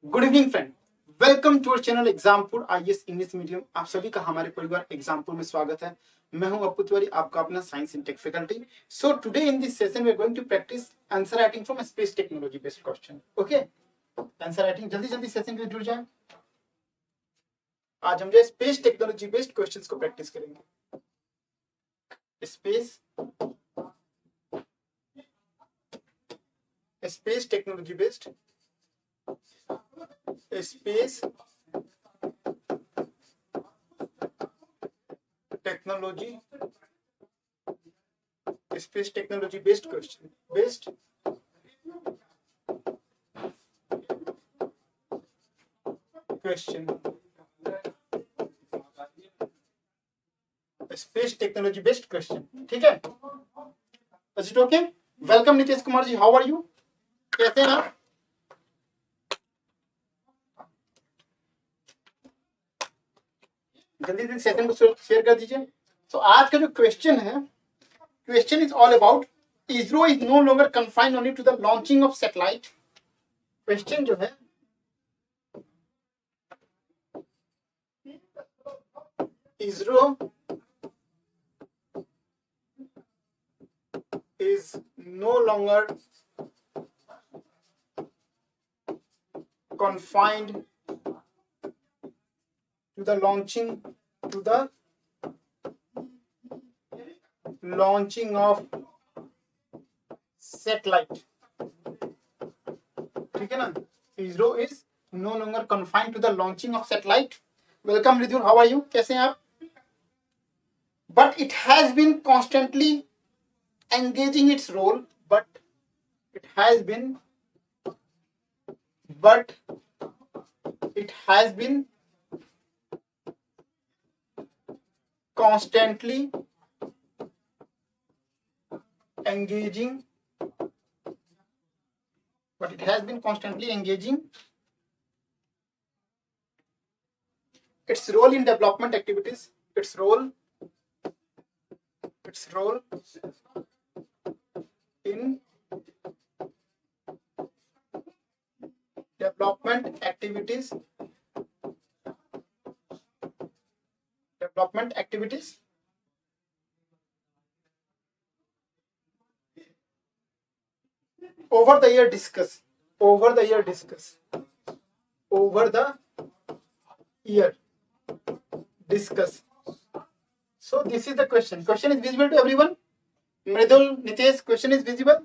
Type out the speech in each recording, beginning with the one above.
Good evening friend, welcome to our channel Exampur IAS English medium. आप सभी का हमारे परिवार एग्जामपुर में स्वागत है। मैं हूं अप्पू तिवारी, आपका अपना science and tech faculty. So today in this session we are going to practice answer writing from space technology based question. Okay, answer writing जल्दी जल्दी सेशन में जुड़ जाए। आज हम जो स्पेस टेक्नोलॉजी बेस्ड क्वेश्चंस को प्रैक्टिस करेंगे। Space technology based space technology based question space technology based question. ठीक है, is it okay? Welcome Nitish Kumar ji, how are you? कैसे हैं आप? जल्दी जल्दी सेशन को शेयर कर दीजिए। तो आज का जो क्वेश्चन है, question is all about ISRO is no longer confined only to the launching of satellite. Question जो है ISRO is no longer confined to the launching of satellite। ठीक है ना, ISRO is no longer confined to the launching of satellite। Welcome Ridyul, how are you? कैसे हैं आप? But it has been constantly engaging its role, but it has been constantly engaging its role in development activities, its role in development activities over the year discuss so this is the question is visible to everyone? Mridul, Nitesh, question is visible?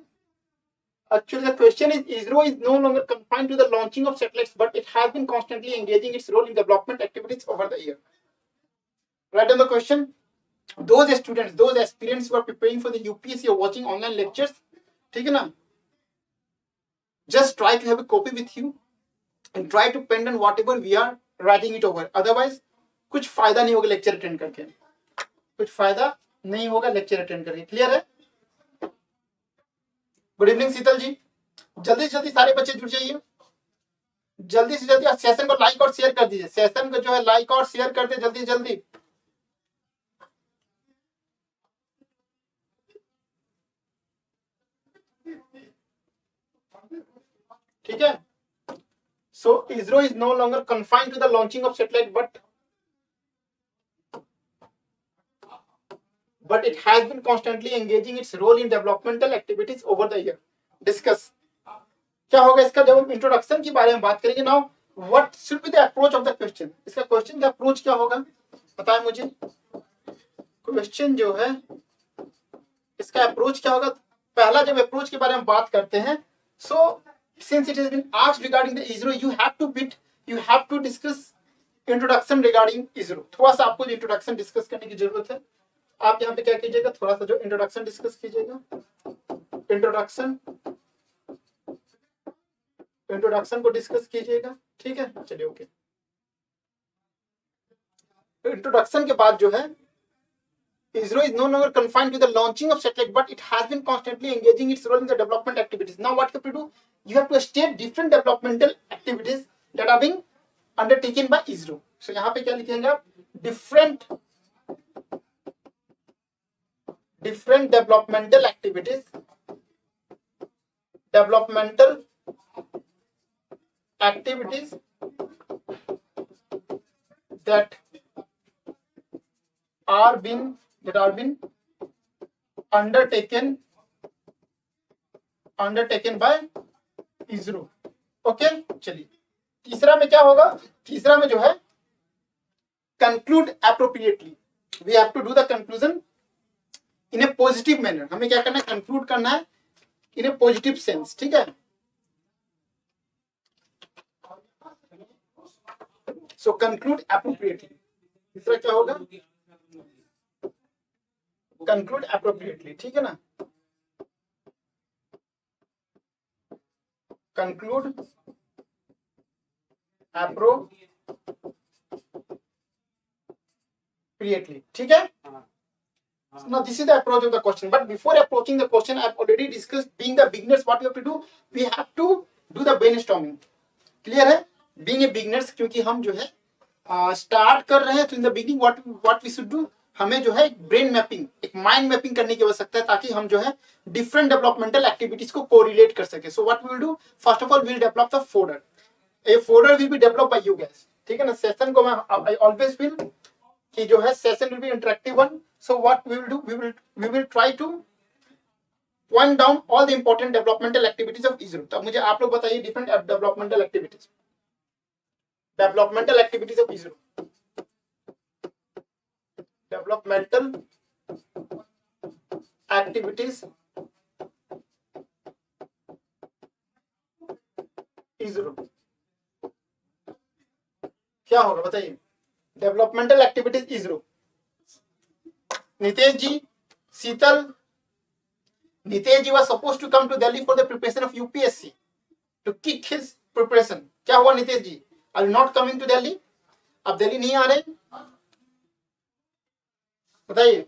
Actually, the question is ISRO is no longer confined to the launching of satellites, but it has been constantly engaging its role in development activities over the year. Write down the question. Those students, those aspirants who are preparing for the UPSC or watching online lectures, ठीक है ना? Just try to have a copy with you and try to pen down whatever we are writing it over. Otherwise, कुछ फायदा नहीं होगा lecture attend करके, clear है? Good evening शीतल जी, जल्दी से जल्दी सारे बच्चे जुड़ जाइए, जल्दी से जल्दी सेशन को लाइक और शेयर कर दीजिए। सेशन को जो है लाइक और शेयर कर दे जल्दी जल्दी। ठीक है, so ISRO is no longer confined to the launching of satellite, but it has been constantly engaging its role in developmental activities over the year. Discuss. क्या होगा इसका? जब हम इंट्रोडक्शन के बारे में बात करेंगे, now what should be the approach of the question. इसका क्वेश्चन का अप्रोच क्या होगा बताएं मुझे। क्वेश्चन जो है इसका अप्रोच क्या होगा? पहला जब अप्रोच के बारे में बात करते हैं, सो since it has been asked regarding the ISRO, you have to you have to discuss introduction regarding ISRO. थोड़ा सा आपको इंट्रोडक्शन डिस्कस करने की जरूरत है। आप यहाँ पे क्या कीजिएगा, थोड़ा सा जो इंट्रोडक्शन डिस्कस कीजिएगा। इंट्रोडक्शन को डिस्कस कीजिएगा, ठीक है। चलिए ओके। इंट्रोडक्शन के बाद जो है, ISRO is no longer confined to the launching of satellite, but it has been constantly engaging its role in the development activities. Now, what you have to do? You have to state different developmental activities that are being undertaken by ISRO. So, यहाँ पे क्या लिखेंगे आप? Different developmental activities that are been undertaken by ISRO. Okay, चलिए तीसरा में क्या होगा? तीसरा में जो है conclude appropriately. We have to do the conclusion in a positive manner. हमें क्या करना है? कंक्लूड करना है इन ए पॉजिटिव सेंस, ठीक है। सो कंक्लूड एप्रोप्रिएटली। तीसरा क्या होगा? कंक्लूड एप्रोप्रिएटली, ठीक है ना। कंक्लूड एप्रोप्रिएटली, ठीक है। Now this is the approach of the question, but before approaching the question, I have already discussed, being the beginners, what we have to do? We have to do the brainstorming. Clear है? Being a beginners, क्योंकि हम जो है start कर रहे हैं, तो in the beginning what we should do, हमें जो है एक ब्रेन मैपिंग, एक माइंड मैपिंग करने की आवश्यकता है, ताकि हम जो है डिफरेंट डेवलपमेंटल एक्टिविटीज को कोरिलेट कर सके। So what we will do? First of all we will develop the folder. A folder will be develop by you guys, ठीक है ना। सेशन को मैं आई ऑलवेज फील कि जो है session will be interactive one. So what we will do? We will try to point down all the important developmental activities of ISRO। तो मुझे आप लोग बताइए different developmental activities of ISRO। Developmental activities ISRO क्या होगा बताइए? Developmental activities ISRO। Nitesh ji, Sheetal, Nitesh ji was supposed to come to Delhi for the preparation of UPSC to kick his preparation. क्या हुआ नितेश जी? Are you not coming to Delhi? आप दिल्ली नहीं आ रहे? बताइए।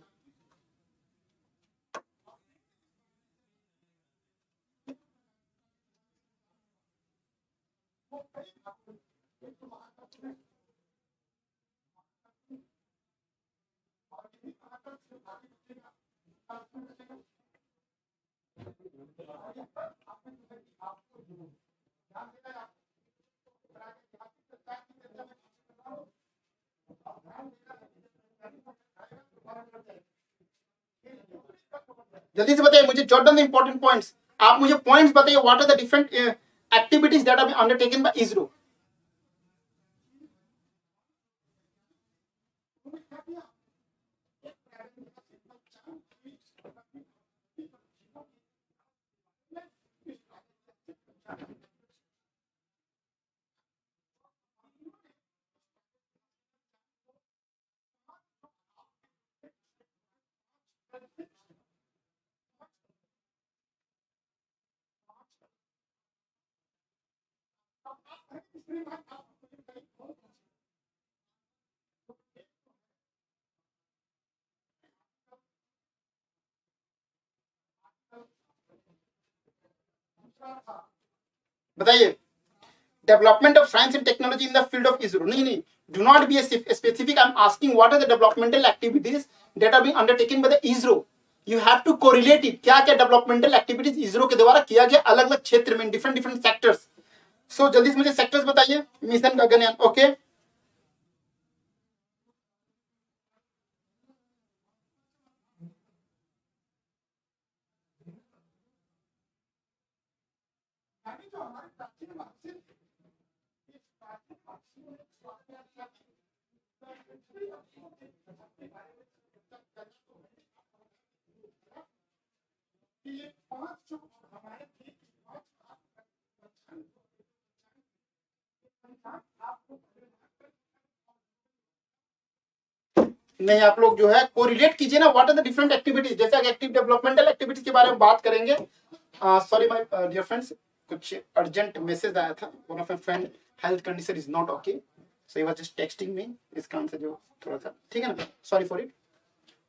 जल्दी से बताइए मुझे, jot down the important points. आप मुझे पॉइंट्स बताइए, what are the different activities that are undertaken by ISRO। बताइए। Development of science and technology in the field of ISRO। नहीं, do not be specific. I am asking what are the developmental activities that are being undertaken by the ISRO। You have to correlate it. क्या क्या developmental activities ISRO के द्वारा किया गया अलग अलग क्षेत्र में, डिफरेंट सेक्टर्स। सो जल्दी से मुझे सेक्टर्स बताइए। Mission Gaganyaan, okay. नहीं, आप लोग जो है कोरिलेट कीजिए ना, what are the different activities, जैसे एक्टिव डेवलपमेंटल एक्टिविटीज के बारे में बात करेंगे। सॉरी माय डियर फ्रेंड्स, कुछ अर्जेंट मैसेज आया था, one of my friend health condition is not okay, so he was just texting me, इस काम से जो थोड़ा सा, ठीक है ना, सॉरी फॉर इट।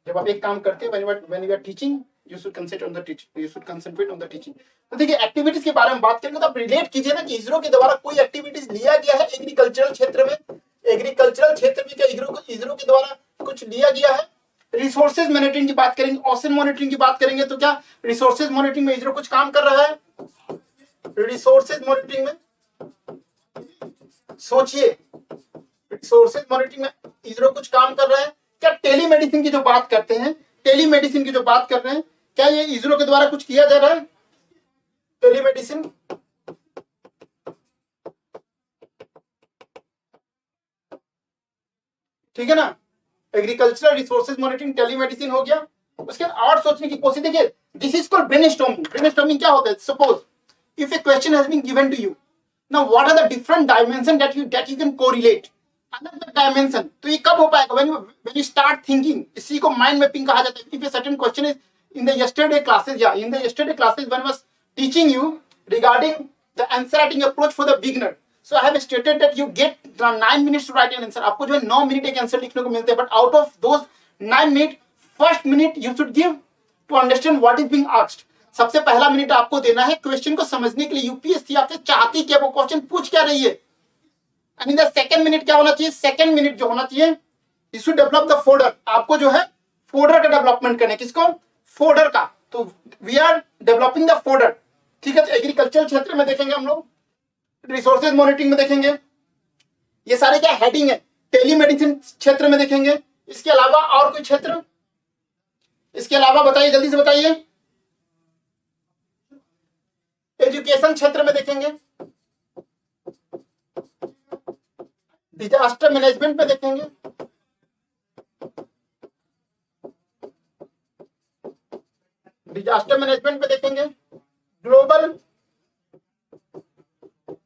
जब आप एक काम करते हैं, when you are teaching, you should concentrate on the teaching, you should concentrate on the teaching. तो देखिए एक्टिविटीज के बारे में बात करेंगे तो आप रिलेट कीजिए ना कि इसरो के द्वारा कोई एक्टिविटीज लिया गया है एग्रीकल्चरल क्षेत्र में, एग्रीकल्चरल क्षेत्र में क्या इसरो के द्वारा कुछ लिया गया है। रिसोर्सेज मॉनिटरिंग की बात करेंगे, ओशन मॉनिटरिंग की बात करेंगे, तो क्या रिसोर्सेज मॉनिटरिंग में इसरो कुछ काम कर रहा है। रिसोर्सेज मॉनिटरिंग में सोचिए, रिसोर्सेज मॉनिटरिंग में इसरो कुछ काम कर रहा है क्या। टेलीमेडिसिन की जो बात करते हैं, टेलीमेडिसिन की जो बात कर रहे हैं, क्या ये इसरो के द्वारा कुछ किया जा रहा है। टेलीमेडिसिन, ठीक है ना, एग्रीकल्चरल रिसोर्सेज मॉनिटरिंग, टेलीमेडिसिन हो गया। उसके बाद और सोचने की कोशिश, देखिए this is called brainstorming. Brainstorming क्या होता है, suppose if a question has been given to you, now what are the different dimension that you can correlate, another dimension। तो ये कब हो पाएगा, when you start thinking, इसी को माइंड मैपिंग कहा जाता है। if a certain question is in the yesterday classes, in the yesterday classes when I was teaching you regarding the answer writing approach for the beginner, so I have stated that you get 9 minutes to write an answer। आपको जो है 9 minute एक answer लिखने को मिलते हैं, but out of those 9 minutes, first minute you should give to understand what is being asked। सबसे पहला मिनट आपको देना है क्वेश्चन को समझने के लिए। यूपीएससी आपसे चाहती क्या, वो क्वेश्चन पूछ क्या रही है। And in the second minute क्या होना चाहिए, सेकंड मिनट जो होना चाहिए, you should develop the folder. आपको जो है फोल्डर का डेवलपमेंट करना है, किसको, फोल्डर का। तो we are developing the folder, ठीक है। तो एग्रीकल्चर क्षेत्र में देखेंगे हम लोग, रिसोर्सेज मॉनिटरिंग में देखेंगे, ये सारे क्या हेडिंग है। टेलीमेडिसिन क्षेत्र में देखेंगे, इसके अलावा और कोई क्षेत्र, इसके अलावा बताइए, जल्दी से बताइए। एजुकेशन क्षेत्र में देखेंगे, डिजास्टर मैनेजमेंट में देखेंगे, डिजास्टर मैनेजमेंट में देखेंगे, ग्लोबल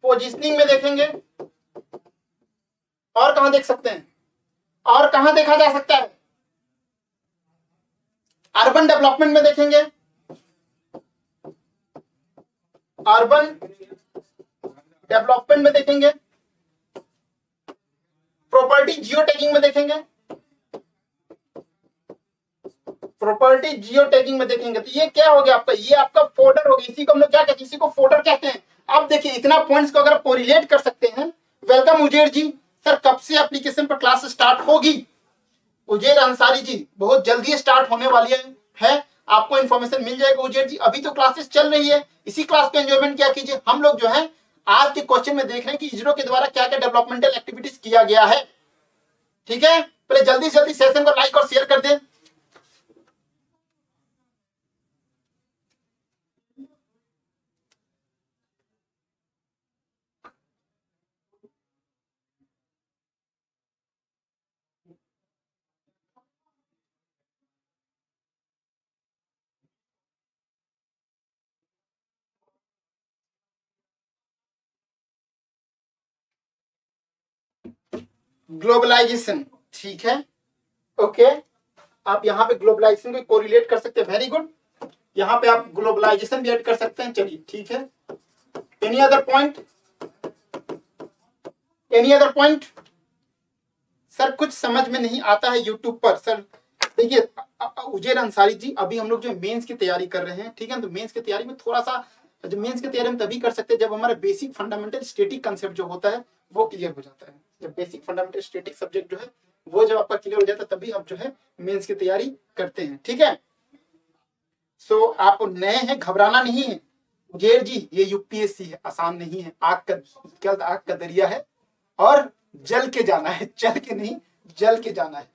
पोजीशनिंग में देखेंगे, और कहां देख सकते हैं, और कहां देखा जा सकता है, अर्बन डेवलपमेंट में देखेंगे, अर्बन डेवलपमेंट में देखेंगे, प्रॉपर्टी जियो टैगिंग में देखेंगे, प्रॉपर्टी जियो टैगिंग में देखेंगे। तो ये क्या हो गया आपका, ये आपका फोल्डर हो गया, इसी को हम लोग क्या कहते हैं, इसी को फोल्डर कहते हैं। अब देखिए इतना पॉइंट्स को अगर आप कोरिलेट कर सकते हैं। वेलकम उजैर जी, सर कब से एप्लीकेशन पर क्लास स्टार्ट होगी। उजैर अंसारी जी, बहुत जल्दी स्टार्ट होने वाली है, आपको इन्फॉर्मेशन मिल जाएगा उजैर जी। अभी तो क्लासेस चल रही है, इसी क्लास का एंजॉयमेंट क्या कीजिए। हम लोग जो है आज के क्वेश्चन में देख रहे हैं कि इसरो के द्वारा क्या क्या डेवलपमेंटल एक्टिविटीज किया गया है, ठीक है। पहले जल्दी से जल्दी सेशन को लाइक और शेयर कर दें। ग्लोबलाइजेशन, ठीक है, ओके। आप यहाँ पे ग्लोबलाइजेशन को कोरिलेट कर सकते हैं, वेरी गुड। यहाँ पे आप ग्लोबलाइजेशन भी ऐड कर सकते हैं, चलिए ठीक है। Any other point, any other point. Sir कुछ समझ में नहीं आता है यूट्यूब पर। सर देखिए उजैर अंसारी जी, अभी हम लोग जो मेंस की तैयारी कर रहे हैं, ठीक है। तो मेंस की तैयारी में थोड़ा सा, जो मेंस की तैयारी हम तभी कर सकते हैं जब हमारा बेसिक फंडामेंटल स्टैटिक कंसेप्ट जो होता है वो क्लियर हो जाता है। जब बेसिक फंडामेंटल स्टैटिक सब्जेक्ट जो है वो जब आपका क्लियर हो जाता है, तभी आप जो है मेंस की तैयारी करते हैं, ठीक है। सो आप नए हैं, घबराना नहीं है उजैर जी, ये यूपीएससी है, आसान नहीं है। आग का दरिया है और जल के जाना है, चल के नहीं, जल के जाना है।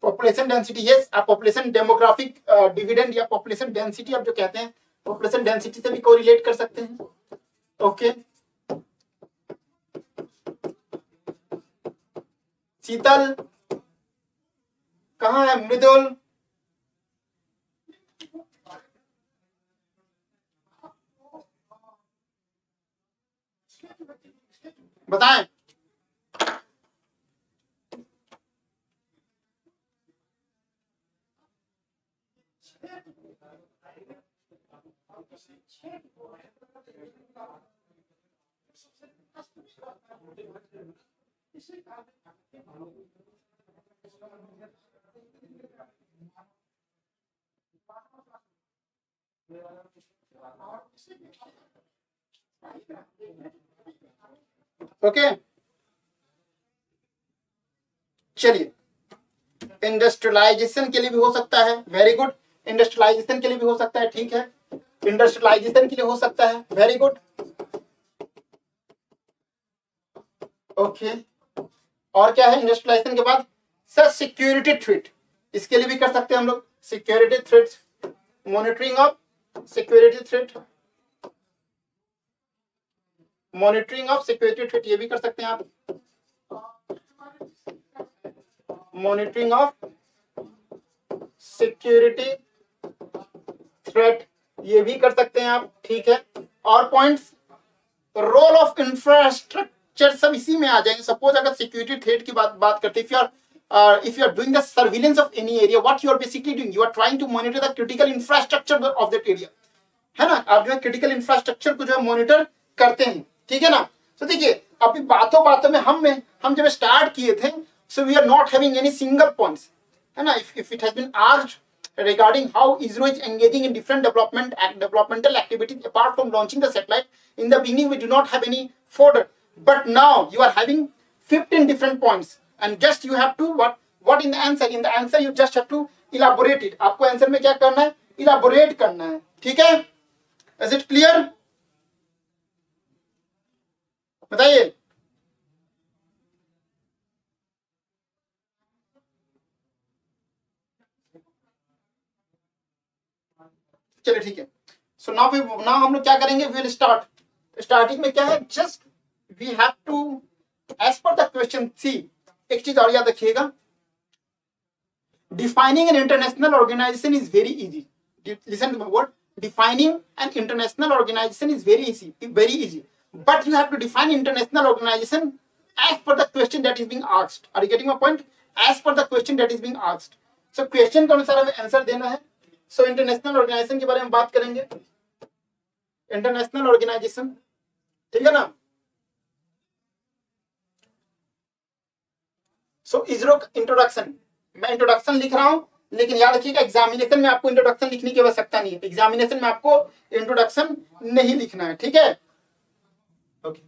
पॉपुलेशन डेंसिटी, यस, आप पॉपुलेशन डेमोग्राफिक डिविडेंड या पॉपुलेशन डेंसिटी आप जो कहते हैं, पॉपुलेशन डेंसिटी से भी कोरिलेट कर सकते हैं, ओके। शीतल कहाँ है, मृदुल, बताएं। ओके चलिए, इंडस्ट्रियलाइजेशन के लिए भी हो सकता है, वेरी गुड। इंडस्ट्रियलाइजेशन के लिए भी हो सकता है, ठीक है। इंडस्ट्रियलाइजेशन के लिए हो सकता है, वेरी गुड। ओके और क्या है इंडस्ट्रियलाइजेशन के बाद? सर सिक्योरिटी थ्रेट, इसके लिए भी कर सकते हैं हम लोग। Security threat, monitoring of security threat, monitoring of security threat, ये भी कर सकते हैं आप। मॉनिटरिंग ऑफ सिक्योरिटी थ्रेट, ये भी कर सकते हैं आप, ठीक है। और पॉइंट्स, रोल ऑफ इंफ्रास्ट्रक्चर सब इसी में आ जाएंगे। सपोज अगर सिक्योरिटी थ्रेट की बात करते हैं, if you are doing the surveillance of any area, what you are basically doing, you are trying to monitor the critical infrastructure of that area, है ना। आप जो है क्रिटिकल इंफ्रास्ट्रक्चर को जो है मॉनिटर करते हैं, ठीक है ना। तो देखिए अभी बातों बातों में हम जब स्टार्ट किए थे, so we are not having any single points, है ना। if it has been asked regarding how ISRO is engaging in different developmental activities apart from launching the satellite, in the beginning we do not have any folder, but now you are having 15 different points and just you have to what in the answer you just have to elaborate it। आपको answer में क्या करना है? elaborate करना है, ठीक है। Is it clear? बताइए। चलिए ठीक है। सो नाउ हम लोग क्या करेंगे? We will start. स्टार्टिंग में क्या है? Just we have to as per the question see, एक चीज और याद रखिएगा, defining an international organization is very easy. Listen to my word, defining an international organization is very easy, but you have to define international organization as per the question that is being asked। Are you getting my point? As per the question that is being asked, so question के अनुसार हमें answer देना है। so international organisation के बारे में बात करेंगे, इंटरनेशनल ऑर्गेनाइजेशन, ठीक है ना। so इसरो इंट्रोडक्शन, मैं इंट्रोडक्शन लिख रहा हूं, लेकिन याद रखिएगा एग्जामिनेशन में आपको इंट्रोडक्शन लिखने की आवश्यकता नहीं है। एग्जामिनेशन में आपको इंट्रोडक्शन नहीं लिखना है, ठीक है। ओके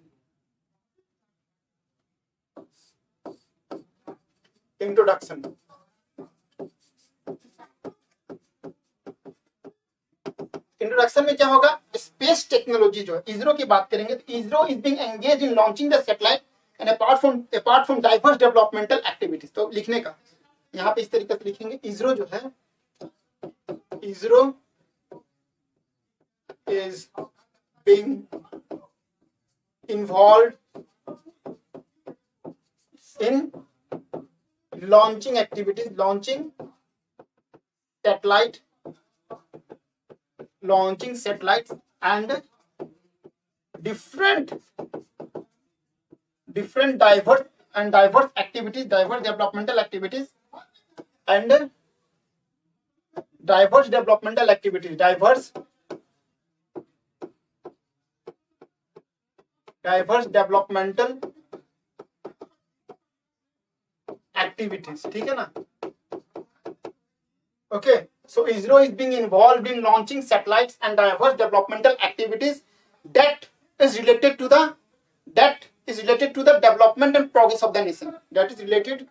इंट्रोडक्शन, इंट्रोडक्शन में क्या होगा? स्पेस टेक्नोलॉजी जो है इसरो की बात करेंगे, तो ISRO is being engage in launching the satellite and apart from diverse developmental activities. तो लिखने का यहाँ पे इस तरीके से लिखेंगे, इसरो जो है, ISRO is being involve in launching activities, launching satellites and different diverse activities, diverse developmental activities and diverse developmental activities, diverse developmental activities, ठीक है ना। Okay, so ISRO is being involved in launching satellites and diverse developmental activities that is related to the development and progress of the nation. That is related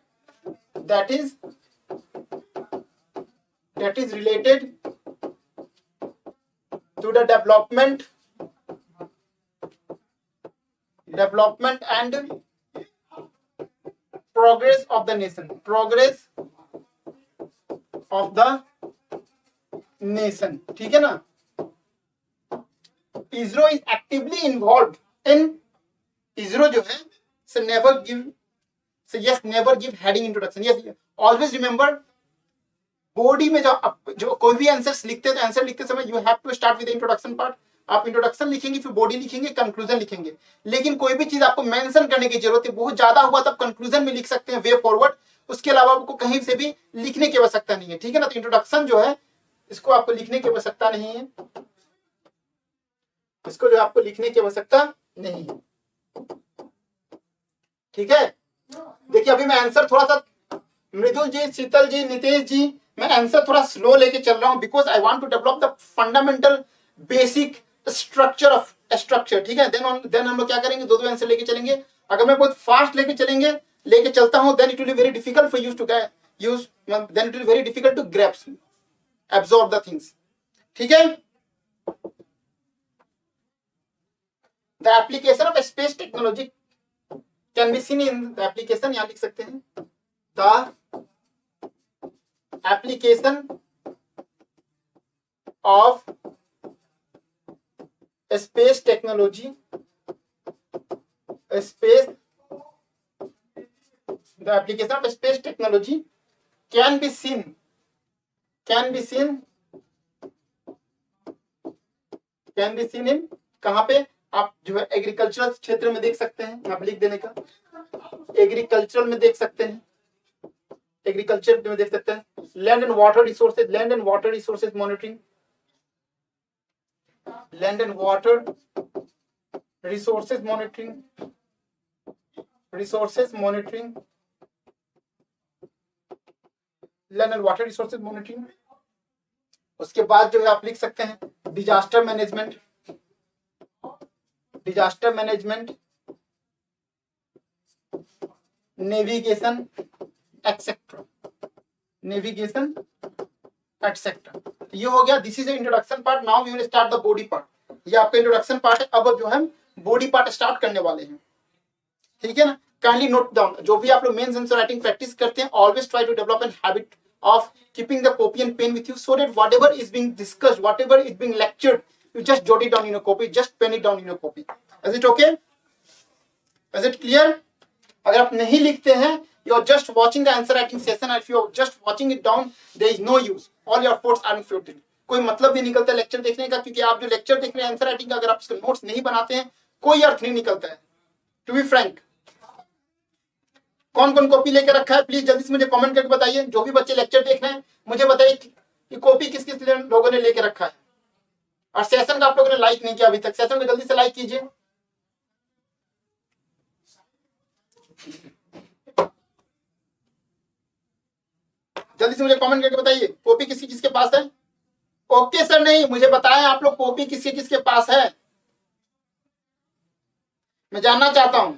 to the development and progress of the nation, ठीक है ना। ISRO is actively involve in, ISRO जो है never give heading introduction. Yes, always remember, body में जो कोई भी answer लिखते हैं तो आंसर लिखते समय you have to start with introduction part, आप इंट्रोडक्शन लिखेंगे, फिर बॉडी लिखेंगे, कंक्लूजन लिखेंगे। लेकिन कोई भी चीज आपको मेंशन करने की जरूरत है, बहुत ज्यादा हुआ तब कंक्लूजन में लिख सकते हैं, वे फॉरवर्ड। उसके अलावा आपको कहीं से भी लिखने की आवश्यकता नहीं है, ठीक है ना। तो इंट्रोडक्शन जो है इसको आपको लिखने की आवश्यकता नहीं है, इसको जो आपको लिखने की आवश्यकता नहीं है, ठीक है। देखिए अभी मैं आंसर थोड़ा सा, मृदुल जी, शीतल जी, नितेश जी, मैं आंसर थोड़ा स्लो लेके चल रहा हूं, because I want to develop the fundamental basic structure of structure, ठीक है। देन हम लोग क्या करेंगे, दो आंसर लेके चलेंगे। अगर मैं बहुत फास्ट लेके चलता हूं, then it will be very difficult for use then it will very difficult to grasp, absorb the things, ठीक है। The application of space technology can be seen in the application, यहां लिख सकते हैं the application of space technology, the application of space technology can be seen in कहां पे, आप जो है एग्रीकल्चरल क्षेत्र में देख सकते हैं, आप लिख देने का, एग्रीकल्चरल में देख सकते हैं, एग्रीकल्चर में देख सकते हैं। Land and water resources monitoring, land and water resources monitoring, land and water resources monitoring. उसके बाद जो है आप लिख सकते हैं डिजास्टर मैनेजमेंट, नेविगेशन एक्सेट्रा, ये हो गया, this is introduction part. Now we will start the body part, ये आपका इंट्रोडक्शन पार्ट है। अब जो हम बॉडी पार्ट स्टार्ट करने वाले हैं, ठीक है ना। काइंडली नोट डाउन, जो भी आप लोग मेंस आंसर राइटिंग प्रैक्टिस करते हैं, always try to develop an habit of keeping the copy and pen with you, so that whatever is being discussed, whatever is being lectured, you just jot it down in your copy, just pen it down in your copy. Is it okay? Is it clear? अगर आप नहीं लिखते हैं, you are just watching the answer writing session, and if you are just watching it down, there is no use, all your efforts are futile. कोई मतलब नहीं निकलता lecture देखने का, क्योंकि आप जो लेक्चर देख रहे हैं आंसर राइटिंग का, अगर आप इसके नोट्स नहीं बनाते हैं, कोई अर्थ नहीं निकलता है। टू बी फ्रैंक, कौन कौन कॉपी लेकर रखा है, प्लीज जल्दी से मुझे कमेंट करके बताइए। जो भी बच्चे लेक्चर देख रहे हैं, मुझे बताइए कि कॉपी किस किस लोगों ने लेकर रखा है, और सेशन का आप लोगों ने लाइक नहीं किया अभी तक, सेशन को जल्दी से लाइक कीजिए। जल्दी से मुझे कमेंट करके बताइए कॉपी किसी किसके पास है। ओके सर, नहीं, मुझे बताएं आप लोग कॉपी किसी किसके पास है, मैं जानना चाहता हूं।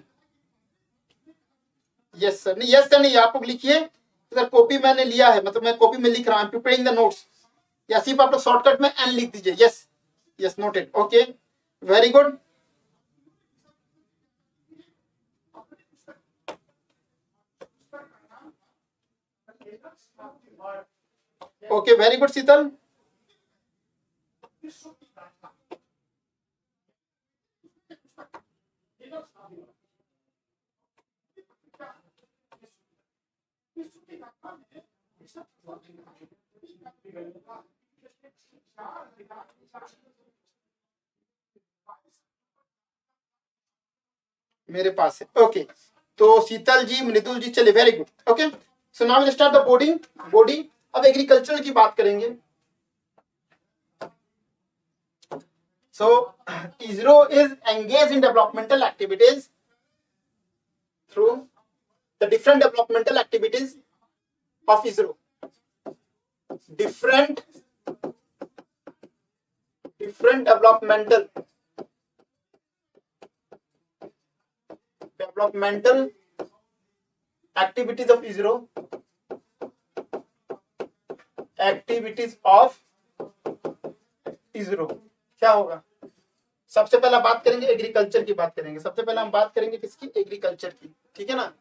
यस सर, नहीं, यस सर नहीं, आप लोग लिखिए सर कॉपी मैंने लिया है, मतलब मैं कॉपी में लिख रहा हूं, प्रिपेयरिंग द नोट्स, या सिर्फ आप लोग शॉर्टकट में एन लिख दीजिए। Yes yes, noted, okay, very good. Okay, very good Sheetal. मेरे पास है, ओके। तो शीतल जी, मृदुल जी, चलिए, very good, okay. So now will start the body. अब एग्रीकल्चर की बात करेंगे। सो ISRO is engaged in developmental activities through the different developmental activities of ISRO. Different developmental activities of ISRO. क्या होगा? सबसे पहला बात करेंगे एग्रीकल्चर की, बात करेंगे। सबसे पहले हम बात करेंगे किसकी? एग्रीकल्चर की, ठीक है ना।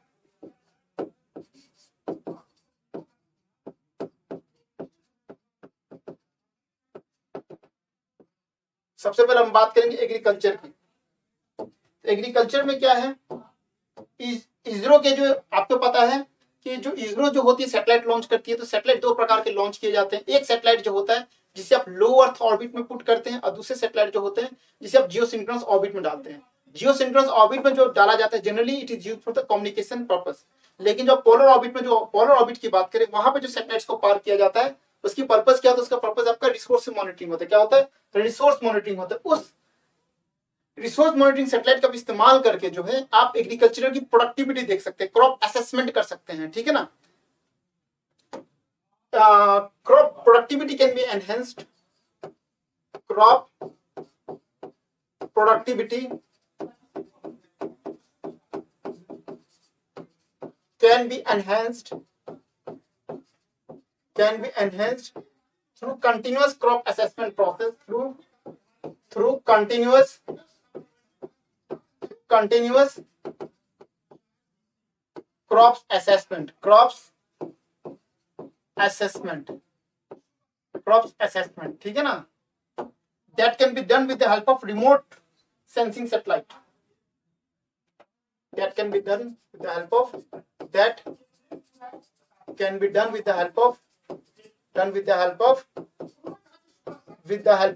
सबसे पहले हम बात करेंगे एग्रीकल्चर की। एग्रीकल्चर में क्या है, इसरो के जो आपको पता है कि जो इसरो जो होती है सैटेलाइट लॉन्च करती है, तो सैटेलाइट दो प्रकार के लॉन्च किए जाते हैं। एक सैटेलाइट जो होता है जिसे आप लो अर्थ ऑर्बिट में पुट करते हैं, और दूसरे सैटेलाइट जो होते हैं जिसे आप जियोसिंक्रोनस ऑर्बिट में डालते हैं। जियोसिंक्रोनस ऑर्बिट में जो डाला जाता है generally it is used for the communication purpose, लेकिन जो पोलर ऑर्बिट में, जो पोलर ऑर्बिट की बात करें, वहां पे जो सैटेलाइट्स को पार किया जाता है उसकी पर्पस क्या होता है? उसका पर्पस आपका रिसोर्स मॉनिटरिंग होता है। क्या होता है? रिसोर्स मॉनिटरिंग होता है। उस रिसोर्स मॉनिटरिंग सैटेलाइट का इस्तेमाल करके जो है आप एग्रीकल्चर की प्रोडक्टिविटी देख सकते हैं, क्रॉप असेसमेंट कर सकते हैं, ठीक है ना। Crop productivity can be enhanced, crop productivity can be enhanced through continuous crop assessment process, through continuous crops assessment, ठीक है ना। that can be done with the help of remote sensing satellite, that can be done with the help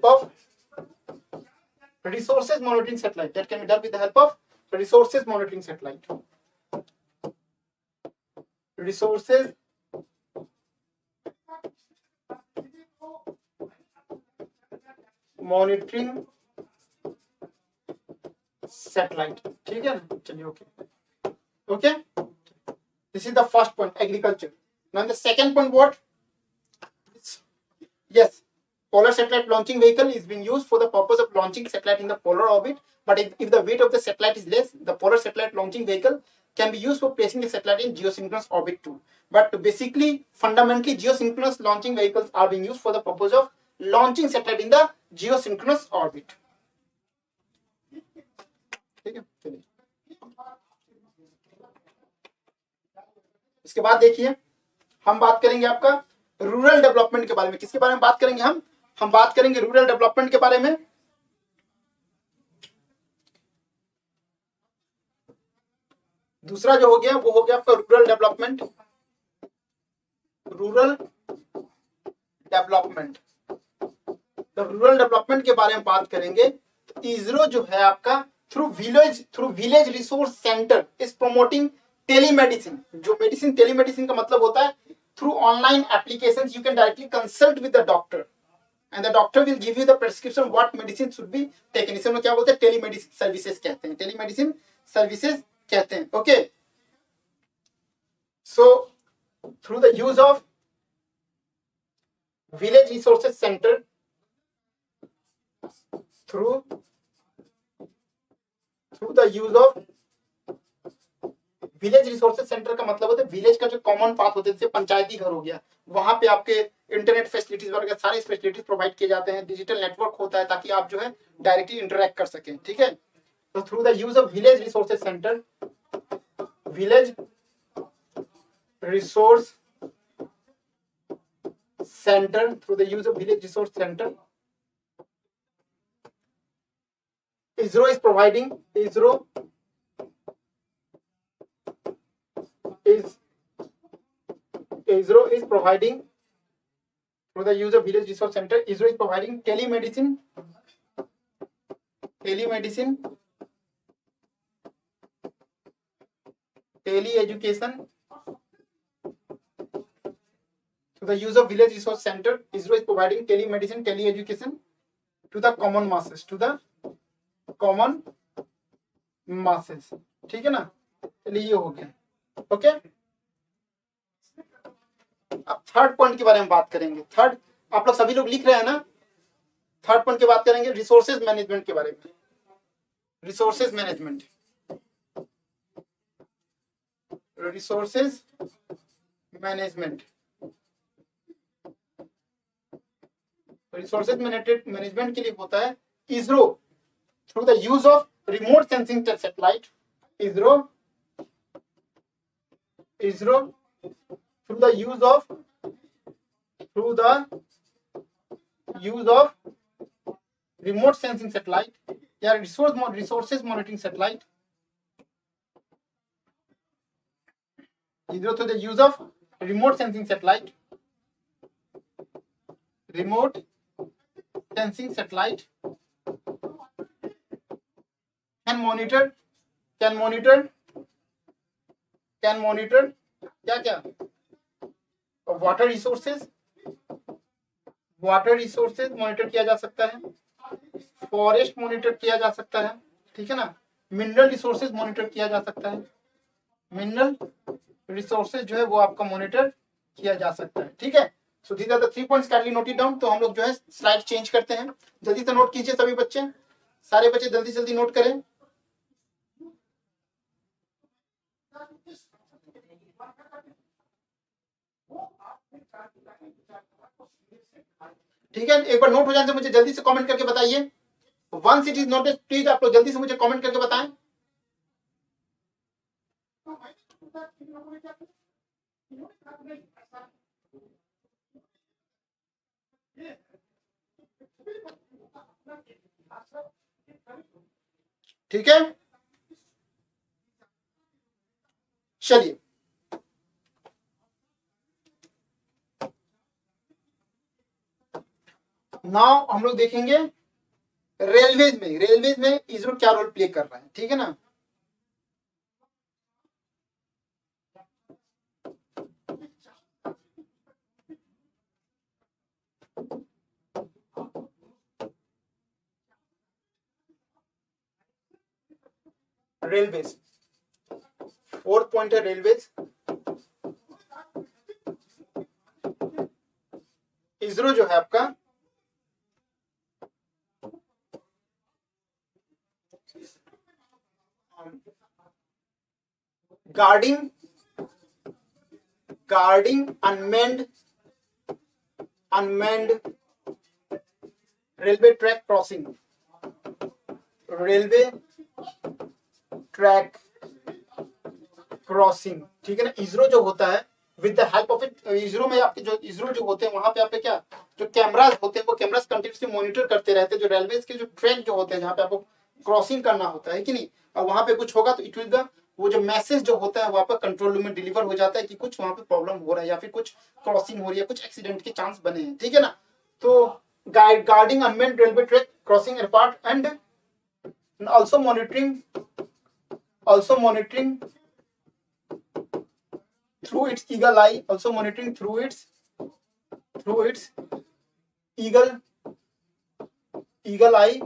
of resources monitoring satellite, that can be done with the help of resources monitoring satellite, resources monitoring satellite, ठीक है ना। चलिए okay, this is the first point, agriculture. Now the second point, what? Yes, polar satellite launching vehicle is being used for the purpose of launching satellite in the polar orbit, but if the weight of the satellite is less, the polar satellite launching vehicle can be used for placing the satellite in geosynchronous orbit too. But basically, fundamentally, geosynchronous launching vehicles are being used for the purpose of launching satellite in the geosynchronous orbit. ठीक है, चलिए इसके बाद देखिए हम बात करेंगे आपका रूरल डेवलपमेंट के बारे में। किसके बारे में बात करेंगे हम बात करेंगे रूरल डेवलपमेंट के बारे में। दूसरा जो हो गया वो हो गया आपका रूरल डेवलपमेंट। तो रूरल डेवलपमेंट के बारे में बात करेंगे तो इसरो जो है आपका through village resource centre is promoting telemedicine. जो मेडिसिन, टेलीमेडिसिन का मतलब होता है through online applications you can directly consult with the doctor and the doctor will give you the prescription what medicine should be taken. इसे हम क्या बोलते हैं? टेलीमेडिसिन सर्विसेज कहते हैं, टेलीमेडिसिन सर्विसेज कहते हैं। Okay, so through the use of village resources centre, through the use of village resources centre का मतलब होता है विलेज का जो कॉमन पाथ होते हैं, जैसे पंचायती घर हो गया, वहां पे आपके इंटरनेट फैसिलिटीज वगैरह सारे फैसिलिटीज प्रोवाइड किए जाते हैं, डिजिटल नेटवर्क होता है ताकि आप जो है डायरेक्टली इंटरेक्ट कर सकें, ठीक है। तो through the use of village resources centre, village resource centre, through the use of village resource centre, ISRO is providing through the use of village resource center, ISRO is providing telemedicine, tele-education. Through the use of village resource center, ISRO is providing telemedicine, tele-education to the common masses, ठीक है ना। चलिए ये हो गया। Okay, अब third point के बारे में बात करेंगे। थर्ड, आप लोग सभी लोग लिख रहे हैं ना। थर्ड पॉइंट की बात करेंगे रिसोर्सेज मैनेजमेंट के बारे में। रिसोर्सेज मैनेजमेंट, मैनेजमेंट के लिए होता है ISRO through the use of remote sensing satellite, ISRO through the use of remote sensing satellite या resources monitoring satellite, ISRO through the use of remote sensing satellite, remote sensing satellite can monitor क्या क्या water resources monitor किया जा सकता है, forest monitor किया जा सकता है, ठीक है ना, मिनरल रिसोर्सेज मॉनिटर किया जा सकता है, मिनरल रिसोर्सेज जो है वो आपका मॉनिटर किया जा सकता है, ठीक है। So these are the 3 points, kindly note it down. तो हम लोग जो है स्लाइड चेंज करते हैं, जल्दी से नोट कीजिए सभी बच्चे, सारे बच्चे जल्दी जल्दी नोट करें। ठीक है, एक बार नोट हो जाने से मुझे जल्दी से कमेंट करके बताइए। Once it is noted please आप लोग जल्दी से मुझे कमेंट करके बताएं। ठीक है, चलिए नाउ हम लोग देखेंगे रेलवेज में इसरो क्या रोल प्ले कर रहा है, ठीक है ना। रेलवेज, 4th पॉइंट है रेलवेज। इसरो जो है आपका guarding unmanned railway track crossing, ठीक है ना। इसरो जो होता है with the help of it, ISRO में आपके जो इसरो जो होते हैं वहां पे आपके क्या जो कैमरास होते हैं वो कैमरास कंटिन्यूसली मॉनिटर करते रहते हैं जो रेलवेज के जो ट्रैक जो होते हैं जहां पे आपको क्रॉसिंग करना होता है कि नहीं, और वहां पे कुछ होगा तो इट विल द वो जो मैसेज जो होता है वहां पर कंट्रोल रूम में डिलीवर हो जाता है कि कुछ वहां पे प्रॉब्लम हो रहा है या फिर कुछ क्रॉसिंग हो रही है, कुछ एक्सीडेंट के चांस बने हैं, ठीक है ना। तो guarding unmanned railway track crossing and part and also monitoring through its eagle eye, eagle eye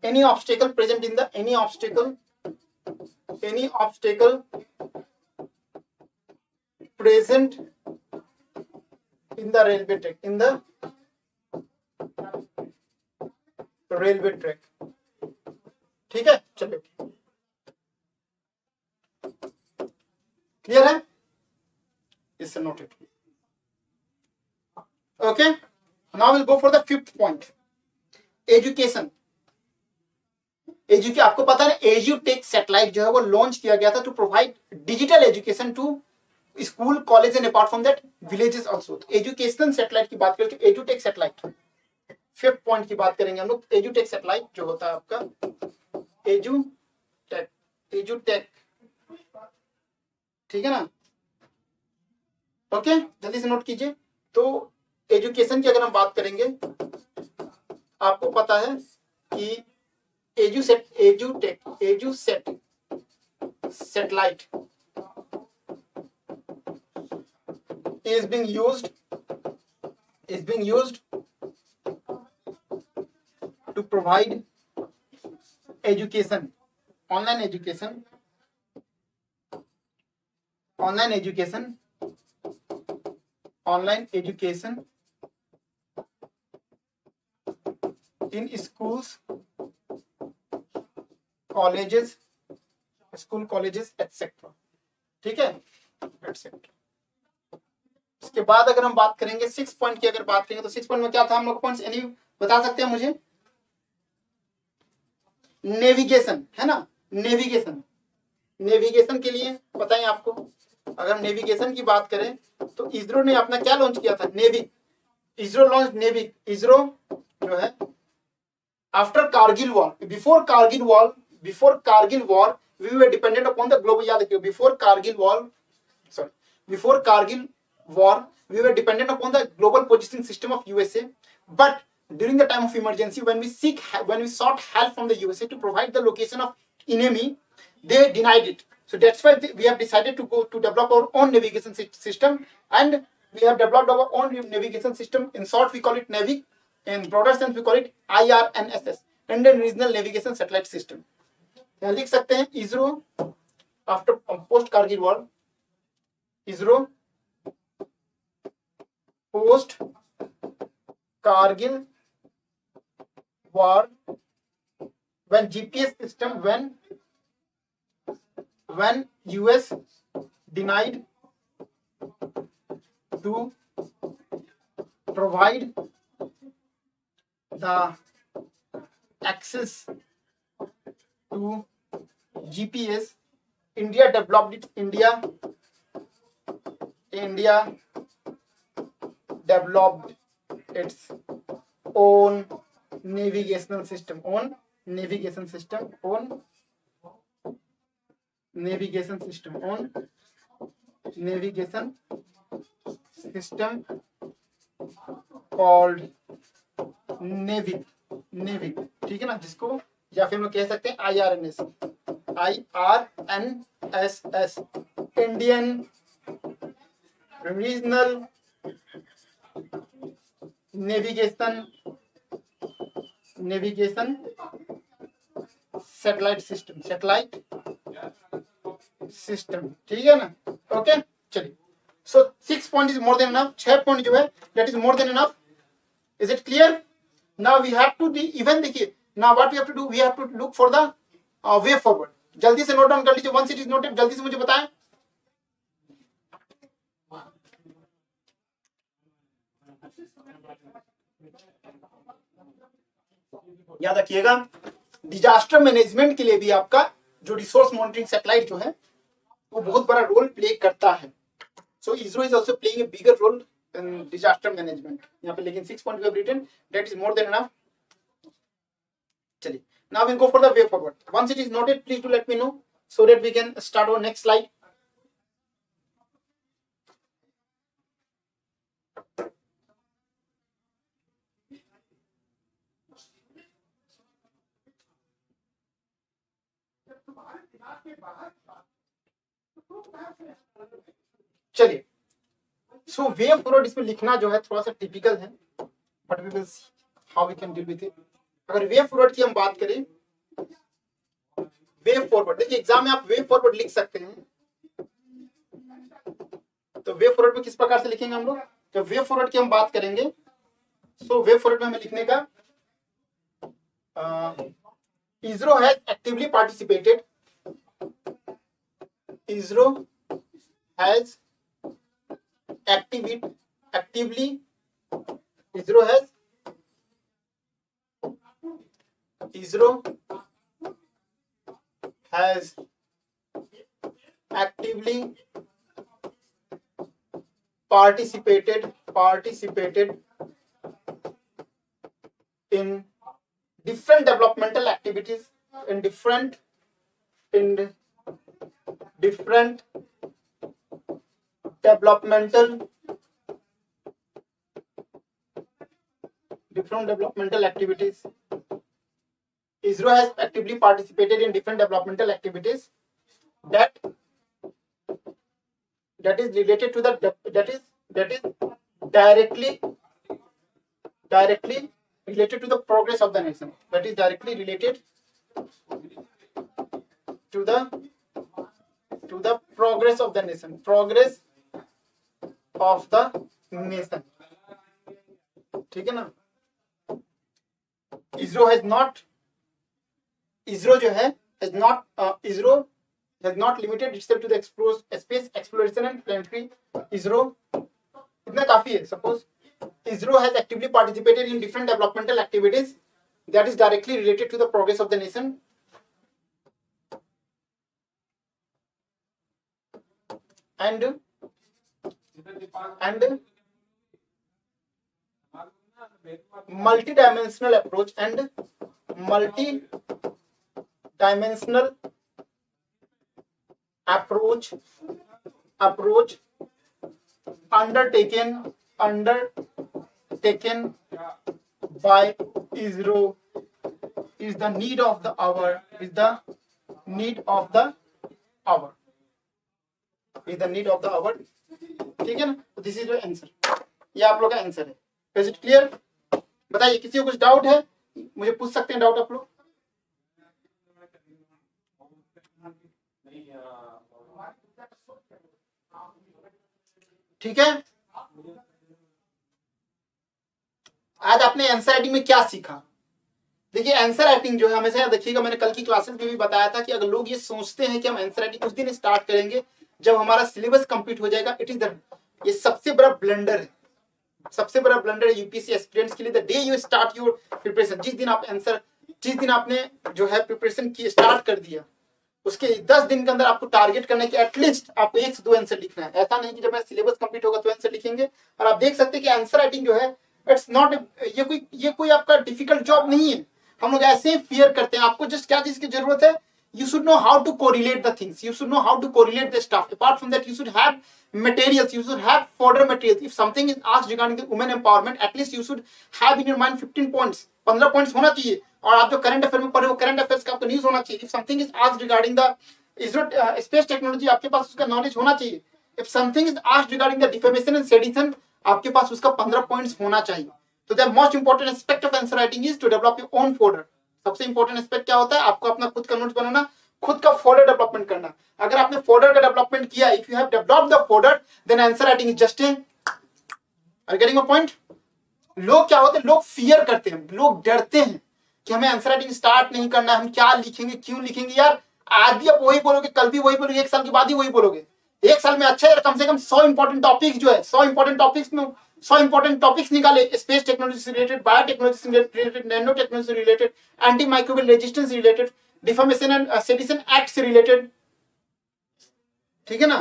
any obstacle present in the railway track, ठीक है। चलिए क्लियर है, इससे noted. Okay, now will go for the 5th point, education. आपको पता है एजुटेक satellite जो है वो लॉन्च किया गया था to provide digital education to school, college and apart from that villages also. Education satellite की बात करें तो एजुटेक सैटेलाइट, 5th पॉइंट की बात करेंगे हम लोग। एजुटेक सैटेलाइट जो होता है आपका एजुटेक, ठीक है ना। ओके, जल्दी से नोट कीजिए। तो एजुकेशन की अगर हम बात करेंगे, आपको पता है कि Edusat satellite is being used to provide education, online education in schools, colleges etc, ठीक है, etc। इसके बाद अगर हम बात करेंगे 6 पॉइंट की, अगर बात करेंगे तो 6 पॉइंट में क्या था हम लोग पॉइंट्स एनी बता सकते हैं मुझे? नेविगेशन है ना, नेविगेशन के लिए बताएं आपको। अगर नेविगेशन की बात करें तो इसरो ने अपना क्या लॉन्च किया था, इसरो जो है after Kargil war, before Kargil war we were dependent upon the global, याद रखिए before Kargil war, we were dependent upon the global positioning system of USA. But during the time of emergency, when we sought help from the USA to provide the location of enemy, they denied it. So that's why we have decided to go to develop our own navigation system, and we have developed our own navigation system. In short, we call it NAVIC. In broader sense, we call it IRNSS, Indian Regional Navigation Satellite System. यहाँ लिख सकते हैं ISRO after post Kargil war, ISRO post Kargil war, when GPS system, when US denied to provide the access to GPS, India developed its own navigation system, called NAVIC, ठीक है ना, जिसको या फिर हम कह सकते हैं IRNSS, Indian regional navigation satellite system, ठीक है ना। ओके, चलिए। So 6 point is more than enough, 6 point जो है that is more than enough. Is it clear? Now we have to even, देखिए now what we have to do, we have to look for the way forward. जल्दी से note down कर लीजिए, once it is noted जल्दी से मुझे बताएं। याद रखिएगा, डिजास्टर मैनेजमेंट के लिए भी आपका जो रिसोर्स मॉनिटरिंग सैटेलाइट जो है वो बहुत बड़ा रोल प्ले करता है। So ISRO is also playing a bigger role in disaster management यहाँ पे, लेकिन 6 point we have written, that is more than enough. चलिए, now we'll go for the way forward. Once it is noted, please do let me know so that we can start our next slide. चलिए, so way forward इसमें लिखना जो है थोड़ा सा typical है, but we will see how we can deal with it. अगर way forward की हम बात करें, वे फॉरवर्ड, देखिए एग्जाम में आप वे फॉरवर्ड लिख सकते हैं, तो वे फॉरवर्ड में किस प्रकार से लिखेंगे हम लोग, जब वे फॉरवर्ड की हम बात करेंगे, सो वे फॉरवर्ड में हमें लिखने का, ISRO has actively participated, ISRO has actively participated in different developmental activities, in different developmental activities. ISRO has actively participated in different developmental activities that is related to the that is directly related to the progress of the nation. That is directly related to the progress of the nation. ठीक है ना। ISRO has not limited itself to the space exploration and planetary. ISRO इतना काफी है। Suppose ISRO has actively participated in different developmental activities that is directly related to the progress of the nation. And multi-dimensional approach undertaken by ISRO is the need of the hour, is the need of the hour, is the need of the hour. ठीक है ना, this is your answer, ये आप लोग का answer है। Is it clear? बताइए, किसी को कुछ डाउट है? मुझे पूछ सकते हैं डाउट आप लोग। ठीक है, आज आपने आंसर राइटिंग में क्या सीखा? देखिए, आंसर राइटिंग जो है हमेशा देखिएगा, मैंने कल की क्लासेस में भी बताया था कि अगर लोग ये सोचते हैं कि हम आंसर राइटिंग उस दिन स्टार्ट करेंगे जब हमारा सिलेबस कंप्लीट हो जाएगा, इट इज द, ये सबसे बड़ा ब्लंडर है, सबसे बड़ा ब्लंडर है यूपीएससी एस्पिरेंट्स के लिए। The day you start your preparation, जिस दिन आप आंसर, जिस दिन आपने जो है प्रिपरेशन की स्टार्ट कर दिया, उसके 10 दिन के अंदर आपको टारगेट करना है कि एटलीस्ट आपको 1 से 2 आंसर लिखना है। ऐसा नहीं कि जब मैं सिलेबस कंप्लीट होगा तो आंसर लिखेंगे। और आप देख सकते हैं कि आंसर राइटिंग जो है, इट्स नॉट, ये कोई आपका डिफिकल्ट जॉब नहीं है। हम लोग ऐसे ही फियर करते हैं। आपको जस्ट क्या चीज की जरूरत है? You should know how to correlate the things. You should know how to correlate the stuff. Apart from that, you should have materials. You should have fodder materials. If something is asked regarding the women empowerment, at least you should have in your mind 15 points. 15 points होना चाहिए। और आप जो current affair में पढ़े हो, current affairs का आपको न्यूज होना चाहिए। If something is asked regarding the space technology, आपके पास उसका नॉलेज होना चाहिए। If something is asked regarding the defamation and sedition, आपके पास उसका 15 points होना चाहिए। So the most important aspect of answer writing is to develop your own fodder. सबसे important aspect क्या होता है? आपको अपना खुद का नोट्स बनाना, खुद का फोल्डर डेवलपमेंट करना। अगर आपने फोल्डर का डेवलपमेंट किया, if you have developed the folder, then answer writing is just a, are getting my point? लोग क्या होते हैं, लोग फियर करते हैं, लोग डरते हैं कि हमें आंसर राइटिंग स्टार्ट नहीं करना, हम क्या लिखेंगे, क्यों लिखेंगे। यार आज भी आप वही बोलोगे, कल भी वही बोलोगे, 1 साल के बाद ही वही बोलोगे। 1 साल में अच्छा है कम से कम 100 इंपॉर्टेंट टॉपिक्स जो है, 100 इंपॉर्टेंट टॉपिक्स में 100 इंपॉर्टेंट टॉपिक्स निकाले। स्पेस टेक्नोलॉजी से रिलेटेड, बायोटेक्नोलॉजी से रिलेटेड, नैनो टेक्नोलॉजी से रिलेटेड, एंटी माइक्रोबियल रेजिस्टेंस से related, deformation and sedition act से रिलेटेड, ठीक है ना,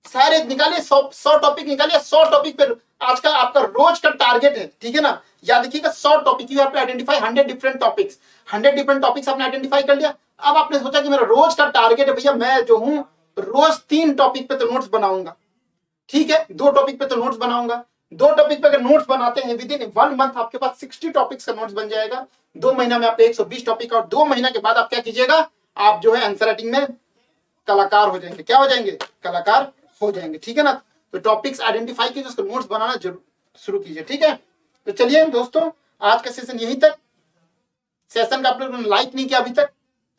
सारे निकाले। 100 टॉपिक निकाले। 100 टॉपिक पे आज का आपका रोज का टारगेट है, ठीक है ना। याद रखिएगा, 100 topic, you have to identify 100 different topics. 100 different topics आपने आइडेंटिफाई कर लिया। अब आपने सोचा कि मेरा रोज का टारगेट है भैया, मैं जो हूं रोज 3 टॉपिक पे तो नोट्स बनाऊंगा, ठीक है, 2 टॉपिक पे तो नोट्स बनाऊंगा। 2 टॉपिक पे अगर नोट्स बनाते हैं, विद इन 1 मंथ आपके पास 60 टॉपिक्स का नोट्स बन जाएगा। 2 महीना में आपके 120 टॉपिक, और 2 महीना के बाद आप क्या कीजिएगा, आप जो है आंसर राइटिंग में कलाकार हो जाएंगे। क्या हो जाएंगे? कलाकार हो जाएंगे, ठीक है ना। तो टॉपिक्स आइडेंटिफाई कीजिए, उसको नोट्स बनाना शुरू कीजिए, ठीक है। तो चलिए दोस्तों, आज का सेशन यहीं तक। सेशन का आप लोगों ने लाइक नहीं किया अभी तक,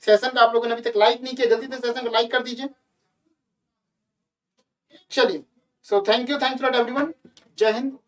सेशन का आप लोगों ने अभी तक लाइक नहीं किया, जल्दी से सेशन को लाइक कर दीजिए। चलिए, so thank you, thanks lot everyone. जय हिंद।